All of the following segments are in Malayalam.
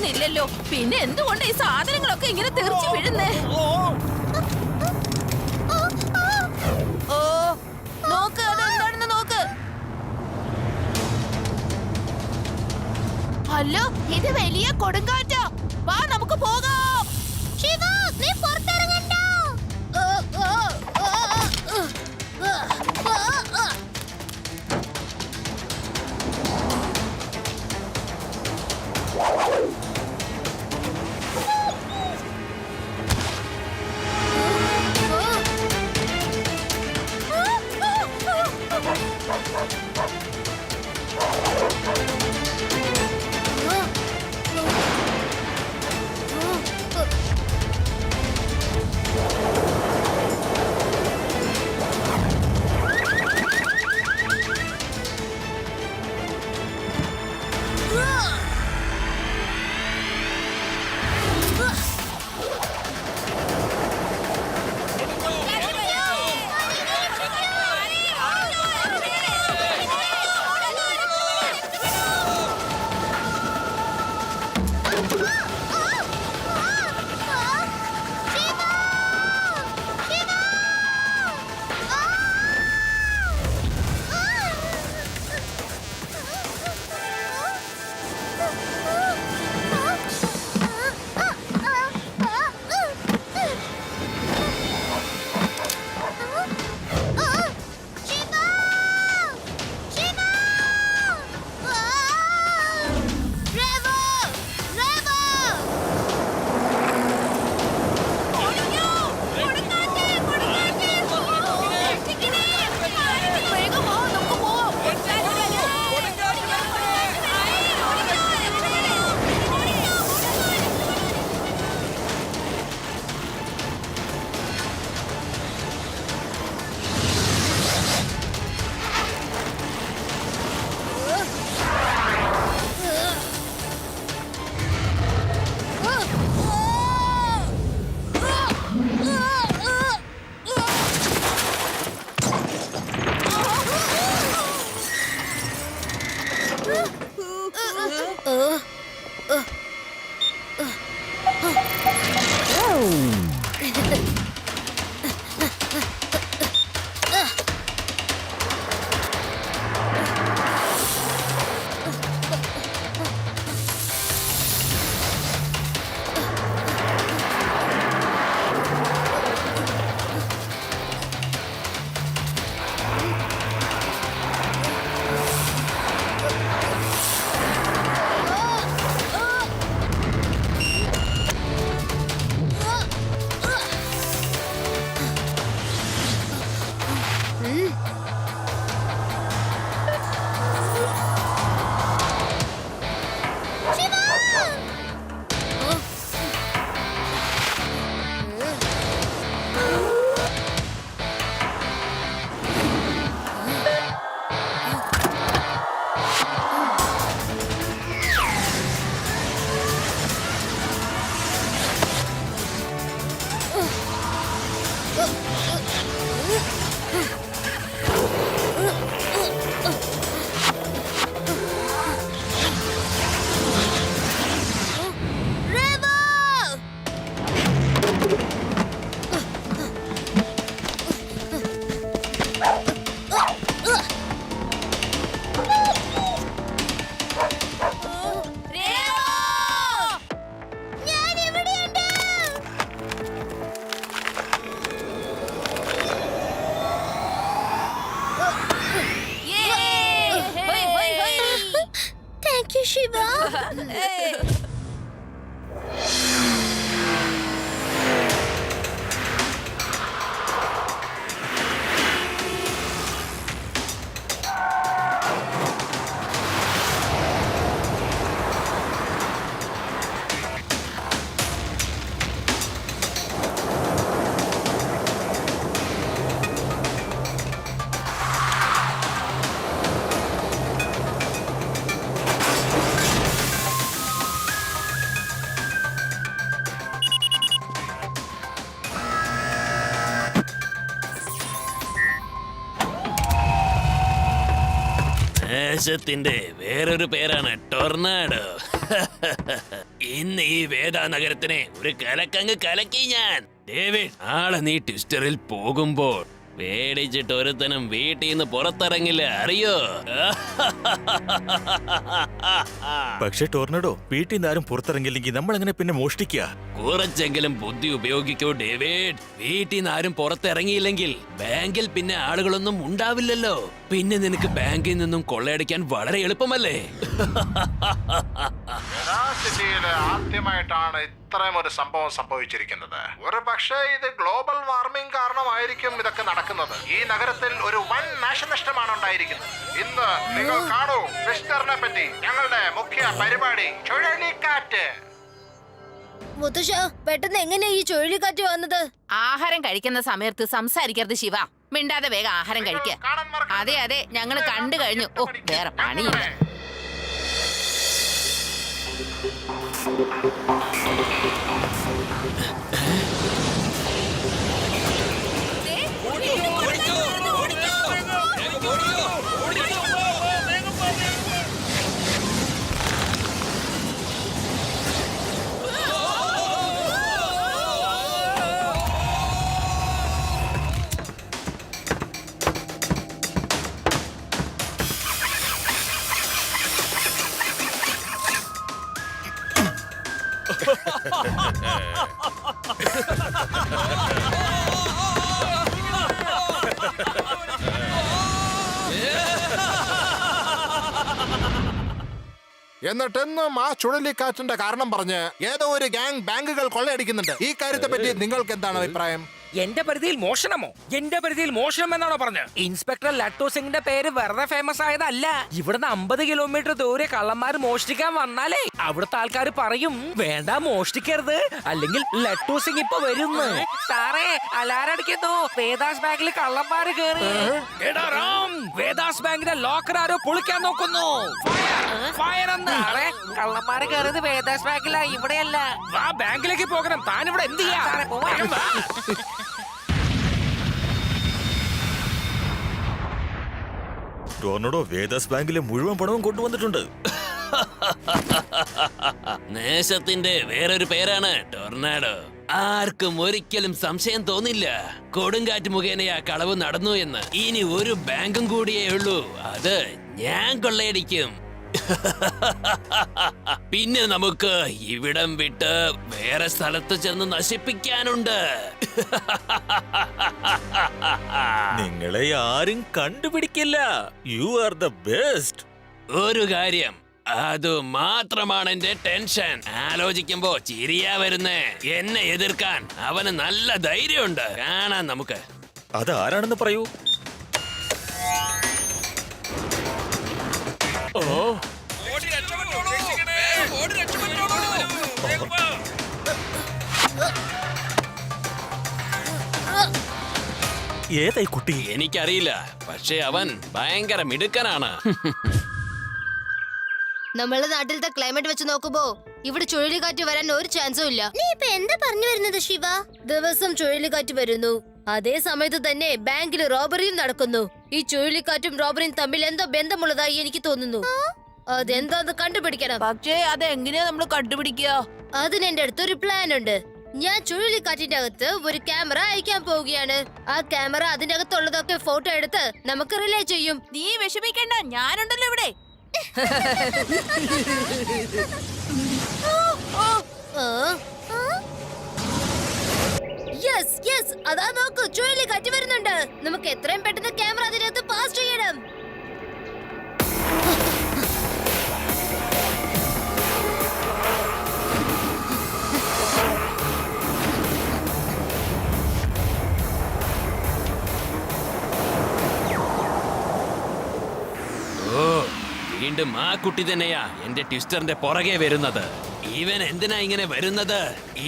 കാണുന്നില്ലല്ലോ. പിന്നെ എന്തുകൊണ്ട് ഈ സാധനങ്ങളൊക്കെ ഇങ്ങനെ തെറിച്ചു വീഴുന്നേ? ഓ നോക്ക്, അതെന്താണെന്ന് നോക്ക്. അല്ലോ, ഇത് വലിയ കൊടുങ്കാറ്റാ. വാ നമുക്ക് പോകാം. ശിവ, നീ പുറത്തിറങ്ങണ്ട. Shiva. Hey. നാശത്തിന്റെ വേറൊരു പേരാണ് ടൊർണാഡോ. ഇന്ന് ഈ വേദ നഗരത്തിനെ ഒരു കലക്കങ്ങ് കലക്കി ഞാൻ. ഡേവിഡ്, നാളെ നീ ട്വിസ്റ്ററിൽ പോകുമ്പോൾ പേടിച്ചിട്ട് ഒരുത്തനും വീട്ടിൽ നിന്ന് പുറത്തിറങ്ങില്ല, അറിയോ? പക്ഷേ ടോർണഡോ, വീട്ടിൽ നിന്ന് ആരും പുറത്തിറങ്ങില്ലെങ്കിൽ നമ്മൾ എങ്ങനെ പിന്നെ മോഷ്ടിക്കുക? കുറച്ചെങ്കിലും ബുദ്ധി ഉപയോഗിക്കൂ ഡേവിഡ്. വീട്ടിൽ നിന്ന് ആരും പുറത്തിറങ്ങിയില്ലെങ്കിൽ ബാങ്കിൽ പിന്നെ ആളുകളൊന്നും ഉണ്ടാവില്ലല്ലോ. പിന്നെ നിനക്ക് ബാങ്കിൽ നിന്നും കൊള്ളയടിക്കാൻ വളരെ എളുപ്പമല്ലേ? സിറ്റിയിൽ ആദ്യമായിട്ടാണ് ഇത്രയും ഒരു സംഭവം സംഭവിച്ചിരിക്കുന്നത്. ഒരു പക്ഷേ ഇത് ഗ്ലോബൽ വാർമിംഗ് കാരണമായിരിക്കും ഇതൊക്കെ നടക്കുന്നത്. ഈ നഗരത്തിൽ ഒരു വൻ നാശനഷ്ടമാണ് ഉണ്ടായിരിക്കുന്നത്. ഇന്ന് നിങ്ങൾ കാണൂ ട്വിസ്റ്ററിനെ പറ്റി ഞങ്ങളുടെ മുഖ്യ പരിപാടി ചുഴലിക്കാറ്റ്. മുത്തശ്ശ, പെട്ടെന്ന് എങ്ങനെയാ ഈ ചുഴലിക്കാറ്റ് വന്നത്? ആഹാരം കഴിക്കുന്ന സമയത്ത് സംസാരിക്കരുത് ശിവ. മിണ്ടാതെ വേഗം ആഹാരം കഴിക്കുക. കാണാൻ മറക്കരുത്. അതെ അതെ, ഞങ്ങൾ കണ്ടു കഴിഞ്ഞു. ഓ, വേറെ പണിയില്ല. എന്നിട്ടെന്നും ആ ചുഴലിക്കാറ്റിന്റെ കാരണം പറഞ്ഞ് ഏതോ ഒരു ഗ്യാങ് ബാങ്കുകൾ കൊള്ളയടിക്കുന്നുണ്ട്. ഈ കാര്യത്തെ പറ്റി നിങ്ങൾക്ക് എന്താണ് അഭിപ്രായം? എന്റെ പരിധിയിൽ മോഷണമോ? എന്റെ പരിധിയിൽ മോഷണം എന്നാണോ പറഞ്ഞത്? ഇൻസ്പെക്ടർ ലട്ടു സിംഗിന്റെ പേര് വെറുതെ ഫേമസ് ആയതല്ല. ഇവിടുന്ന് 50 കിലോമീറ്റർ ദൂരെ കള്ളന്മാർ മോഷ്ടിക്കാൻ വന്നാലേ അവിടുത്തെ ആൾക്കാർ പറയും വേണ്ട മോഷ്ടിക്കരുത്, അല്ലെങ്കിൽ ലട്ടു സിംഗ് ഇപ്പൊ വരുന്നു. സാറേ, അലാറടിക്കുന്നു, വേദാസ് ബാങ്കിൽ കള്ളന്മാര് കേറി. എടാ റാം, വേദാസ് ബാങ്കിന്റെ ലോക്കർ ആരോ പൊളിക്കാൻ നോക്കുന്നു. ഫയർ എന്ന്. സാറേ, കള്ളന്മാര് കയറിയത് വേദാസ് ബാങ്കിലാ, ഇവിടെയല്ല. വാ, ബാങ്കിലേക്ക് പോകണം. താൻ ഇവിടെ എന്ത് ചെയ്യാ? ടോർണഡോ വേദാസ് ബാങ്കിലെ മുഴുവൻ പണവും കൊണ്ടുവന്നിട്ടുണ്ട്. നേശത്തിന്റെ വേറൊരു പേരാണ് ടൊർണാഡോ. ആർക്കും ഒരിക്കലും സംശയം തോന്നില്ല കൊടുങ്കാറ്റ് മുഖേനയാ കളവ് നടന്നു എന്ന്. ഇനി ഒരു ബാങ്കും കൂടിയേ ഉള്ളൂ, അത് ഞാൻ കൊള്ളയടിക്കും. പിന്നെ നമുക്ക് ഇവിടം വിട്ട് വേറെ സ്ഥലത്ത് ചെന്ന് നശിപ്പിക്കാനുണ്ട്. നിങ്ങളെ ആരും കണ്ടുപിടിക്കില്ല. You are the best. ഒരു കാര്യം, അത് മാത്രമാണ് എന്റെ ടെൻഷൻ. ആലോചിക്കുമ്പോ ചിരിയാ വരുന്നേ. എന്നെ എതിർക്കാൻ അവന് നല്ല ധൈര്യമുണ്ട്. കാണാൻ നമുക്ക്. അതാരാണെന്ന് പറയൂ. ഏതായി കുട്ടി? എനിക്കറിയില്ല, പക്ഷെ അവൻ ഭയങ്കര മിടുക്കനാണ്. നമ്മളെ നാട്ടിലത്തെ ക്ലൈമറ്റ് വെച്ച് നോക്കുമ്പോ ഇവിടെ ചുഴലിക്കാറ്റ് വരാൻ ഒരു ചാൻസും ഇല്ല. നീ ഇപ്പൊ എന്താ പറഞ്ഞു വരുന്നത് ശിവ? ദിവസം ചുഴലിക്കാറ്റ് വരുന്നു, അതേ സമയത്ത് തന്നെ ബാങ്കിൽ റോബറിയും നടക്കുന്നു. ഈ ചുഴലിക്കാറ്റും റോബറിയും തമ്മിൽ എന്തോ ബന്ധമുള്ളതായി എനിക്ക് തോന്നുന്നു. അതെന്താന്ന് കണ്ടുപിടിക്കണം. പക്ഷേ അതെങ്ങനെയാ നമ്മൾ കണ്ടുപിടിക്കുക? അതിന് എന്റെ അടുത്ത് ഒരു പ്ലാൻ ഉണ്ട്. ഞാൻ ചുഴലിക്കാറ്റിന്റെ അകത്ത് ഒരു ക്യാമറ അയക്കാൻ പോവുകയാണ്. ആ ക്യാമറ അതിന്റെ അകത്തുള്ളതൊക്കെ ഫോട്ടോ എടുത്ത് നമുക്ക് റിലേ ചെയ്യും. നീ വിഷമിക്കണ്ട, ഞാനുണ്ടല്ലോ ഇവിടെ. യെസ് യെസ്, അതാ നോക്കൂ, ചുഴലിക്കാറ്റ് വരുന്നുണ്ട്. നമുക്ക് എത്രയും പെട്ടെന്ന് ക്യാമറ അതിനകത്ത് പാസ് ചെയ്യണം. ഓ, വീണ്ടും ആ കുട്ടി തന്നെയാ എന്റെ ട്വിസ്റ്ററിന്റെ പുറകെ വരുന്നത്. ഇവൻ എന്തിനാ ഇങ്ങനെ വരുന്നത്?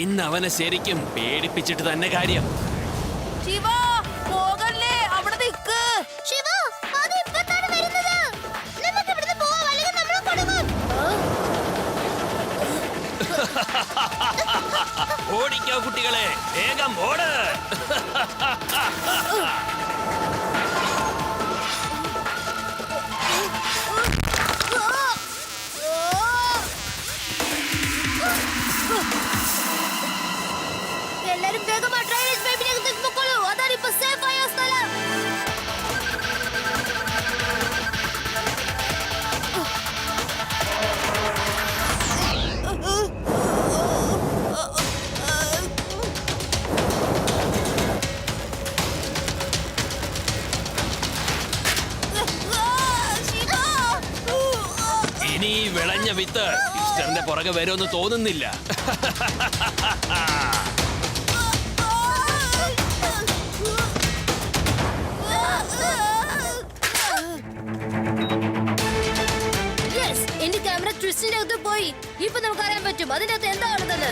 ഇന്ന് അവനെ ശരിക്കും പേടിപ്പിച്ചിട്ട് തന്നെ കാര്യം. ശിവ, പോകല്ലേ, അവിടെ നിൽക്ക്. ശിവ, അത് ഇപ്പത്താണ് വരുന്നത്. നമുക്ക് ഇവിടുന്ന് പോവാം, അല്ലെങ്കിൽ നമ്മളെ കൊടുക്കും. ഓടിക്കോ കുട്ടികളെ, വേഗം ഓട്. എല്ലാരും വേഗം ആ ഡ്രൈനേജ് പൈപ്പിനകത്തേക്ക് പൊക്കോളൂ. അതാണ് ഇപ്പൊ സേഫ് ആയ സ്ഥലം. ഇനി ഈ വിളഞ്ഞ വിത്ത് സിസ്റ്ററിന്റെ പുറകെ വരുമെന്ന് തോന്നുന്നില്ല. Yes, എന്റെ ക്യാമറ ട്വിസ്റ്റിന്റെ അകത്ത് പോയി. ഇപ്പൊ നമുക്ക് അറിയാൻ പറ്റും അതിന്റെ അകത്ത് എന്താ ഉള്ളതെന്ന്.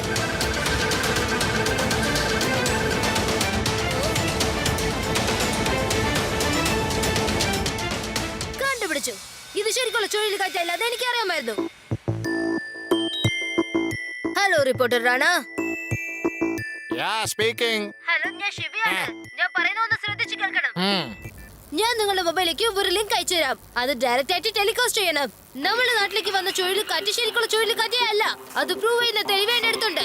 കണ്ടുപിടിച്ചു. ഇത് ശരിക്കുള്ള ചുഴലിക്കാറ്റല്ല, അത് എനിക്ക് അറിയാമായിരുന്നു. Hello reporter Rana. Speaking. Hello, ഞാൻ ശിവയാണ്. ഞാൻ പറയുന്ന ഒന്ന് ശ്രദ്ധിച്ചു കേൾക്കണം. ഞാൻ നിങ്ങളുടെ മൊബൈലിലേക്ക് ഒരു ലിങ്ക് അയച്ചു തരാം. അത് ഡയറക്റ്റ് ആയിട്ട് ടെലികാസ്റ്റ് ചെയ്യണം. നമ്മുടെ നാട്ടിലേക്ക് വന്ന ചുഴലിക്കാറ്റ് ശരിക്കുള്ള ചുഴലിക്കാറ്റേ അല്ല. അത് പ്രൂവ് ചെയ്യുന്ന തെളിവ് എന്റെ അടുത്തുണ്ട്.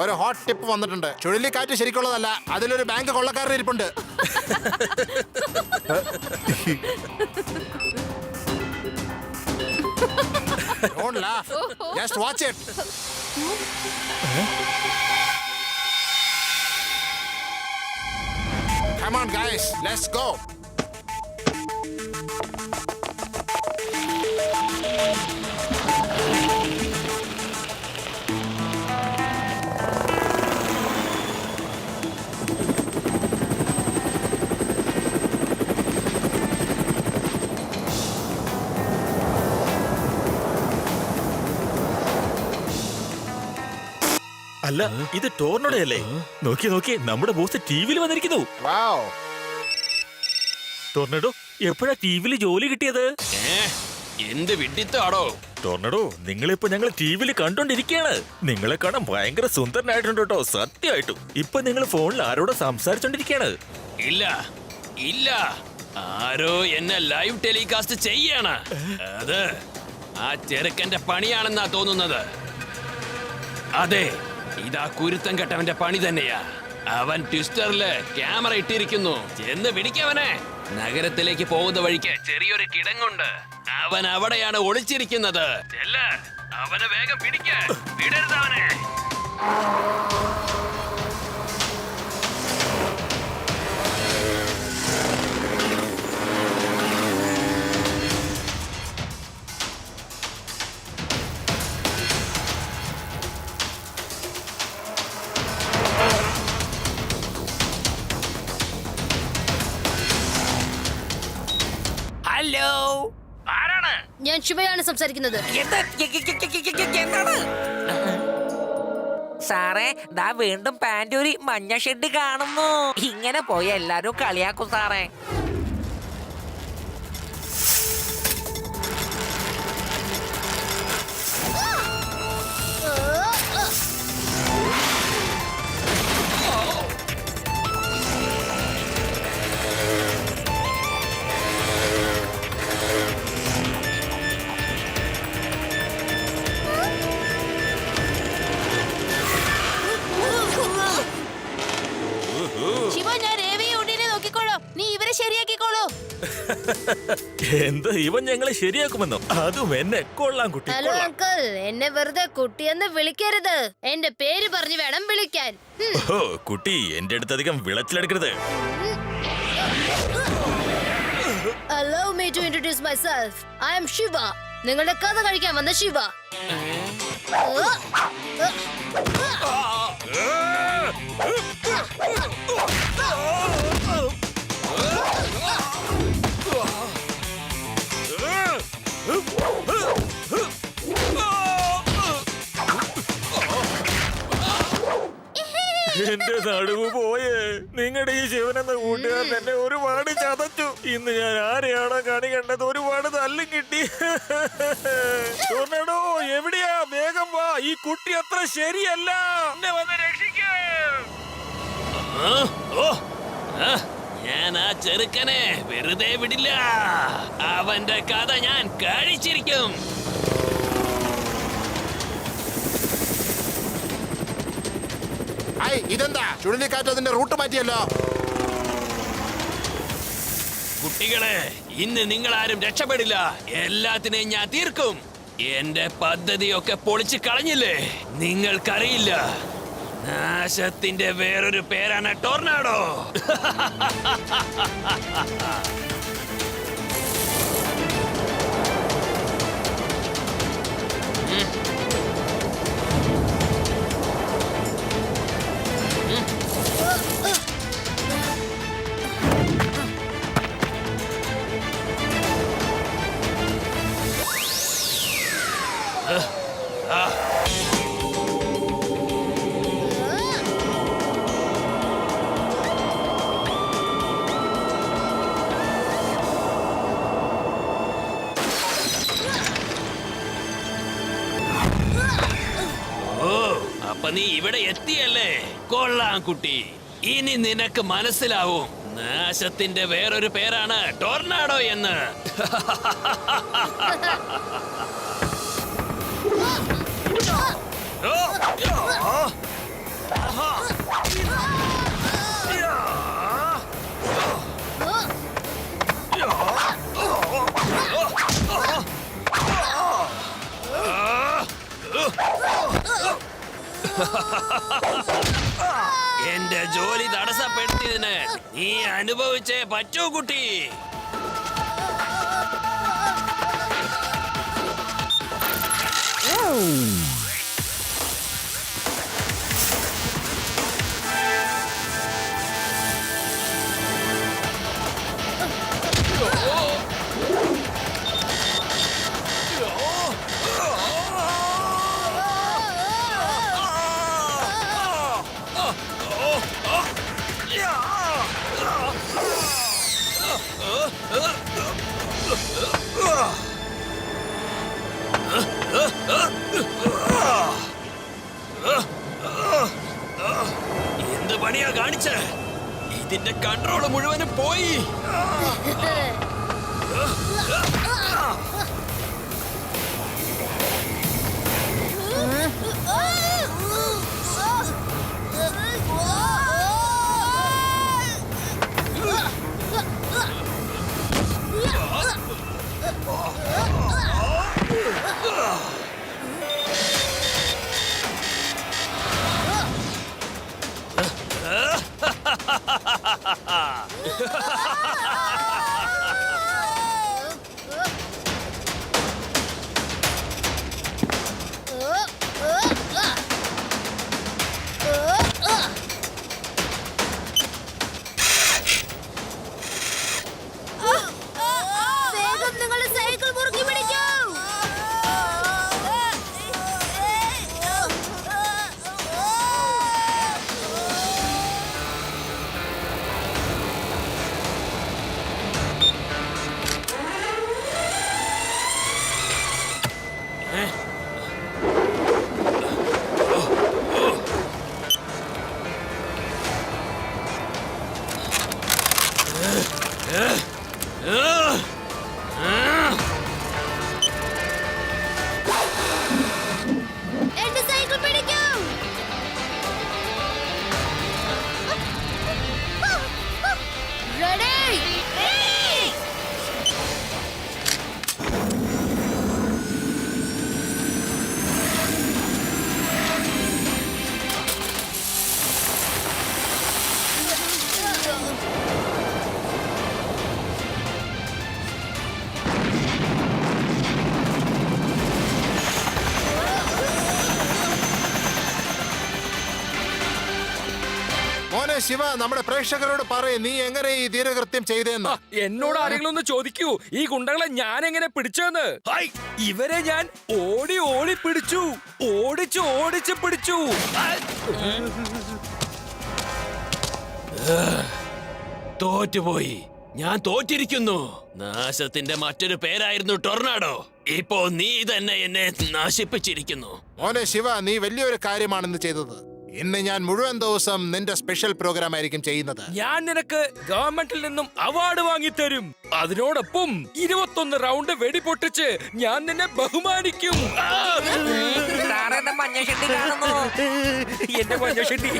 ഒരു ഹോട്ട് ടിപ്പ് വന്നിട്ടുണ്ട്. ചുഴലിക്കാറ്റ് ശരിക്കുള്ളതല്ല, അതിലൊരു ബാങ്ക് കൊള്ളക്കാരൻ ഇരിപ്പുണ്ട്. Don't laugh. Just watch it. Come on, guys. Let's go. അല്ല, ഇത് ടോർണഡോ അല്ലേ? നോക്കി നോക്കി, നമ്മുടെ ബോസ് ടിവിയിൽ വന്നിരിക്കുന്നു. Wow. ടോർണഡോ, എപ്പോഴാ ടിവിയിൽ ജോലി കിട്ടിയത്? എന്ത് വിഡിത്താടോ? ടോർണഡോ, നിങ്ങളിപ്പോ ഞങ്ങൾ ടിവിയിൽ കണ്ടോണ്ടിരിക്കുകയാണ്. നിങ്ങളെ കാണാൻ ഭയങ്കര സുന്ദരനായിട്ടുണ്ട് കേട്ടോ, സത്യമായിട്ടും. ഇപ്പൊ നിങ്ങൾ ഫോണിൽ ആരോടോ സംസാരിച്ചോണ്ടിരിക്കുകയാണ്. ഇല്ല ഇല്ല, ആരോ എന്നെ ലൈവ് ടെലികാസ്റ്റ് ചെയ്യാണ്. അത് ആ ചെറുക്കന്റെ പണിയാണെന്നാ തോന്നുന്നത്. അതെ, ഇതാ കുരുത്തം കെട്ടവന്റെ പണി തന്നെയാ. അവൻ ട്വിസ്റ്ററില് ക്യാമറ ഇട്ടിരിക്കുന്നു. ചെന്ന് പിടിക്കവനെ. നഗരത്തിലേക്ക് പോകുന്ന വഴിക്ക് ചെറിയൊരു കിടങ്ങുണ്ട്. അവൻ അവിടെയാണ് ഒളിച്ചിരിക്കുന്നത്. ചെല്ല്, അവനെ വേഗം പിടിക്ക. വിടരുത് അവനെ. ഹലോ, ആരാണ്? ഞാൻ ശിവയാണ് സംസാരിക്കുന്നത്. എന്താണ് സാറേ? ദാ വീണ്ടും പാൻറ്റൂരി മഞ്ഞ ഷെഡ് കാണുന്നു. ഇങ്ങനെ പോയി എല്ലാരും കളിയാക്കും സാറേ. ശിവ, ഞാൻ രവിയെ ഉടനെ നോക്കിക്കോളൂ. നീ ഇവരെ ശരിയാക്കിക്കോളൂ. എന്താ, ഇവൻ ഞങ്ങളെ ശരിയാക്കുമെന്നോ? അതും എന്നെ? കൊള്ളാം കുട്ടി, ഹലോ കൊള്ളാം. അങ്കിൾ, എന്നെ വെറുതെ കുട്ടിയെന്ന് വിളിക്കരുത്. എന്റെ പേര് പറഞ്ഞു വേണം വിളിക്കാൻ. ഓ കുട്ടി, എന്റെ അടുത്ത് അധികം വിളച്ചിലെടുക്കരുത്. Allow me to introduce myself. I am Shiva. നിങ്ങളുടെ കഥ കഴിക്കാൻ വന്ന ശിവ. എന്റെ നടുവ് പോയേ. നിങ്ങളുടെ ഈ ശിവനെന്ന കൂട്ടുകാരൻ എന്നെ ഒരുപാട് ചതച്ചു. ഇന്ന് ഞാൻ ആരെയാണോ കണി കണ്ടത്, ഒരുപാട് തല്ലും കിട്ടി. ടോർണഡോ, എവിടെയാ? വേഗം വാ, ഈ കുട്ടി അത്ര ശരിയല്ല. എന്നെ വന്ന് രക്ഷിക്കൂ. ഞാൻ ആ ചെറുക്കനെ വെറുതെ വിടില്ല. അവന്റെ കഥ ഞാൻ കഴിച്ചിരിക്കും. I ഹേയ്, ഇതെന്താ ചുഴലിക്കാറ്റ് അതിന്റെ റൂട്ട് മാറ്റിയല്ലോ. കുട്ടികളെ, ഇന്ന് നിങ്ങൾ ആരും രക്ഷപ്പെടില്ല. എല്ലാത്തിനെയും ഞാൻ തീർക്കും. എന്റെ പദ്ധതിയൊക്കെ പൊളിച്ചു കളഞ്ഞില്ലേ? നിങ്ങൾക്കറിയില്ല, നാശത്തിന്റെ വേറൊരു പേരാണ് ടോർനാഡോ. ഓ, അപ്പൊ നീ ഇവിടെ എത്തിയല്ലേ? കൊള്ളാം കുട്ടി. ഇനി നിനക്ക് മനസ്സിലാവും നാശത്തിന്റെ വേറൊരു പേരാണ് ടോർനാഡോ എന്ന്. എന്റെ ജോലി തടസ്സപ്പെടുത്തിയതിന് നീ അനുഭവിച്ചേ പറ്റൂ കുട്ടി. എന്ത് പണിയാ കാണിച്ച? ഇതിന്റെ കൺട്രോള് മുഴുവനും പോയി. വേഗം നിങ്ങളുടെ സൈക്കിൾ മുറുക്കി പിടിക്കൂ. എന്റെ സൈക്കിൾ പിടിക്കൂ. റെഡി. മോനെ ശിവ, നമ്മുടെ പ്രേക്ഷകരോട് പറയും നീ എങ്ങനെ ഈ ധീരകൃത്യം ചെയ്തെന്ന്. എന്നോട് ആരെങ്കിലും ഒന്ന് ചോദിക്കൂ, ഈ ഗുണ്ടകളെ ഞാൻ എങ്ങനെ പിടിച്ചെന്ന്. ഹായ്, ഇവരെ ഞാൻ ഓടി ഓടി പിടിച്ചു, ഓടിച്ച് പിടിച്ചു. തോറ്റുപോയി. ഞാൻ തോറ്റിരിക്കുന്നു. നാശത്തിന്റെ മറ്റൊരു പേരായിരുന്നു ടൊർനാഡോ. ഇപ്പോ നീ തന്നെ എന്നെ നശിപ്പിച്ചിരിക്കുന്നു. മോനെ ശിവ, നീ വലിയൊരു കാര്യമാണെന്ന് ചെയ്തത്. ഇന്ന് ഞാൻ മുഴുവൻ ദിവസം നിന്റെ സ്പെഷ്യൽ പ്രോഗ്രാം ആയിരിക്കും ചെയ്യുന്നത്. ഞാൻ നിനക്ക് ഗവൺമെന്റിൽ നിന്നും അവാർഡ് വാങ്ങിത്തരും. അതിനോടൊപ്പം 21 റൗണ്ട് വെടിപൊട്ടിച്ച് ഞാൻ നിന്നെ ബഹുമാനിക്കും. മഞ്ഞ ഷെട്ടി കാണുന്നു. എന്റെ മഞ്ഞ ഷെട്ടി